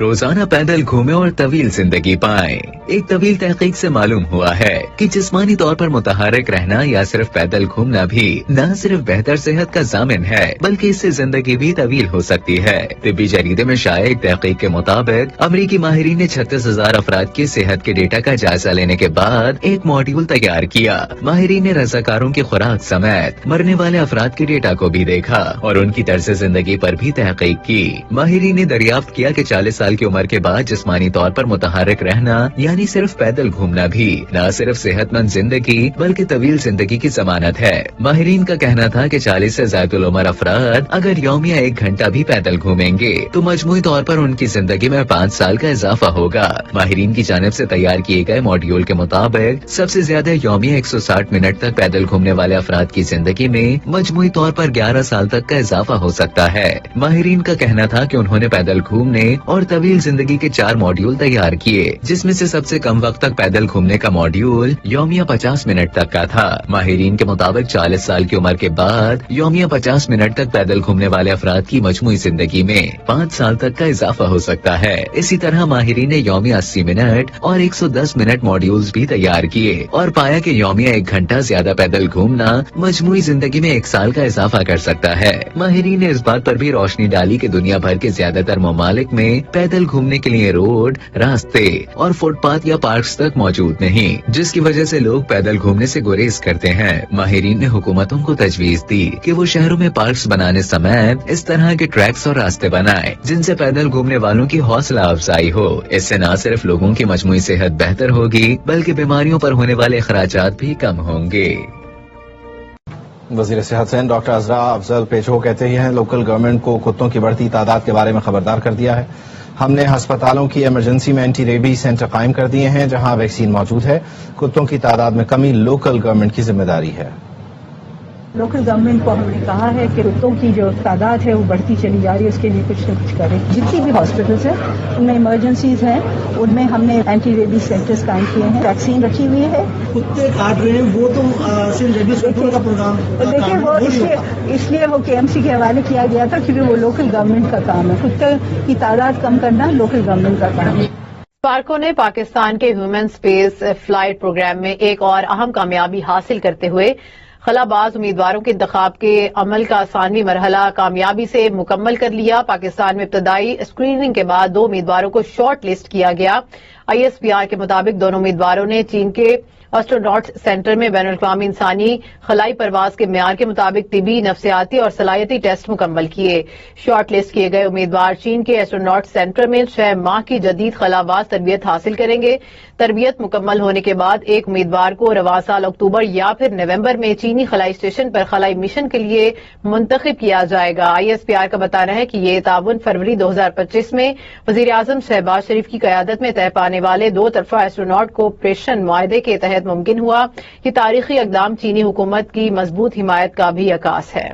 روزانہ پیدل گھومیں اور طویل زندگی پائیں۔ ایک طویل تحقیق سے معلوم ہوا ہے کہ جسمانی طور پر متحرک رہنا یا صرف پیدل گھومنا بھی نہ صرف بہتر صحت کا ضامن ہے بلکہ اس سے زندگی بھی طویل ہو سکتی ہے۔ طبی جریدے میں شائع ایک تحقیق کے مطابق امریکی ماہرین نے 36,000 افراد کی صحت کے ڈیٹا کا جائزہ لینے کے بعد ایک ماڈیول تیار کیا۔ ماہرین نے رضاکاروں کی خوراک سمیت مرنے والے افراد کے ڈیٹا کو بھی دیکھا اور ان کی طرز زندگی پر بھی تحقیق کی۔ ماہرین نے دریافت کیا کہ 40 سال کی عمر کے بعد جسمانی طور پر متحرک رہنا یعنی صرف پیدل گھومنا بھی نہ صرف صحت مند زندگی بلکہ طویل زندگی کی ضمانت ہے۔ ماہرین کا کہنا تھا کہ 40 سے زائد العمر افراد اگر یومیہ 1 گھنٹہ بھی پیدل گھومیں گے تو مجموعی طور پر ان کی زندگی میں 5 سال کا اضافہ ہوگا۔ ماہرین کی جانب سے تیار کیے گئے ماڈیول کے مطابق سب سے زیادہ یومیہ 160 منٹ تک پیدل گھومنے والے افراد کی زندگی میں مجموعی طور پر 11 سال تک کا اضافہ ہو سکتا ہے۔ ماہرین کا کہنا تھا کہ انہوں نے پیدل گھومنے اور طویل زندگی کے 4 ماڈیول تیار کیے جس میں سے سب سے کم وقت تک پیدل گھومنے کا ماڈیول یومیہ 50 منٹ تک کا تھا۔ ماہرین کے مطابق 40 سال کی عمر کے بعد یومیہ 50 منٹ تک پیدل گھومنے والے افراد کی مجموعی زندگی میں 5 سال تک کا اضافہ ہو سکتا ہے۔ اسی طرح ماہرین نے یومیہ 80 منٹ اور 110 منٹ ماڈیولز بھی تیار کیے اور پایا کہ یومیہ 1 گھنٹہ زیادہ پیدل گھومنا مجموعی زندگی میں 1 سال کا اضافہ کر سکتا ہے۔ ماہرین نے اس بات پر بھی روشنی ڈالی کہ دنیا بھر کے زیادہ تر ممالک میں پیدل گھومنے کے لیے روڈ، راستے اور فٹ پاتھ یا پارکس تک موجود نہیں، جس کی وجہ سے لوگ پیدل گھومنے سے گریز کرتے ہیں۔ ماہرین نے حکومتوں کو تجویز دی کہ وہ شہروں میں پارکس بنانے سمیت اس طرح کے ٹریکس اور راستے بنائیں جن سے پیدل گھومنے والوں کی حوصلہ افزائی ہو۔ اس سے نہ صرف لوگوں کی مجموعی صحت بہتر ہوگی بلکہ بیماریوں پر ہونے والے اخراجات بھی کم ہوں گے۔ وزیر صحت سندھ ڈاکٹر عزرا افضل پیچھو کہتے ہیں لوکل گورنمنٹ کو کتوں کی بڑھتی تعداد کے بارے میں خبردار کر دیا ہے۔ ہم نے ہسپتالوں کی ایمرجنسی میں اینٹی ریبیز سینٹر قائم کر دیے ہیں جہاں ویکسین موجود ہے۔ کتوں کی تعداد میں کمی لوکل گورنمنٹ کی ذمہ داری ہے۔ لوکل گورنمنٹ کو ہم نے کہا ہے کہ کتوں کی جو تعداد ہے وہ بڑھتی چلی جا رہی ہے، اس کے لیے کچھ نہ کچھ کریں۔ جتنی بھی ہاسپٹلس ہیں ان میں ایمرجنسیز ہیں، ان میں ہم نے اینٹی ریبیز سینٹرز قائم کیے ہیں، ویکسین رکھی ہوئی ہے۔ کتے کاٹ رہے ہیں وہ تو صرف ریبیز کنٹرول کا پروگرام دیکھیے وہ اس لیے وہ KMC کے حوالے کیا گیا تھا کیونکہ وہ لوکل گورنمنٹ کا کام ہے۔ کتے کی تعداد کم کرنا لوکل گورنمنٹ کا کام ہے۔ پارکوں نے پاکستان کے ہیومن اسپیس فلائٹ پروگرام میں ایک اور اہم کامیابی حاصل کرتے ہوئے خلا باز امیدواروں کے انتخاب کے عمل کا ثانوی مرحلہ کامیابی سے مکمل کر لیا۔ پاکستان میں ابتدائی اسکریننگ کے بعد 2 امیدواروں کو شارٹ لسٹ کیا گیا۔ ISPR کے مطابق دونوں امیدواروں نے چین کے ایسٹروناٹس سینٹر میں بین الاقوامی انسانی خلائی پرواز کے معیار کے مطابق طبی، نفسیاتی اور صلاحیتی ٹیسٹ مکمل کیے۔ شارٹ لسٹ کیے گئے امیدوار چین کے ایسٹروناٹس سینٹر میں 6 ماہ کی جدید خلا باز تربیت حاصل کریں گے۔ تربیت مکمل ہونے کے بعد ایک امیدوار کو رواں سال اکتوبر یا پھر نومبر میں چینی خلائی اسٹیشن پر خلائی مشن کے لیے منتخب کیا جائے گا۔ ISPR کا بتانا ہے کہ یہ تعاون فروری 2025 میں وزیر اعظم شہباز شریف کی قیادت میں طے پانے والے 2 طرفہ ایسٹروناٹ کوآپریشن معاہدے کے تحت ممکن ہوا۔ یہ تاریخی اقدام چینی حکومت کی مضبوط حمایت کا بھی عکاس ہے۔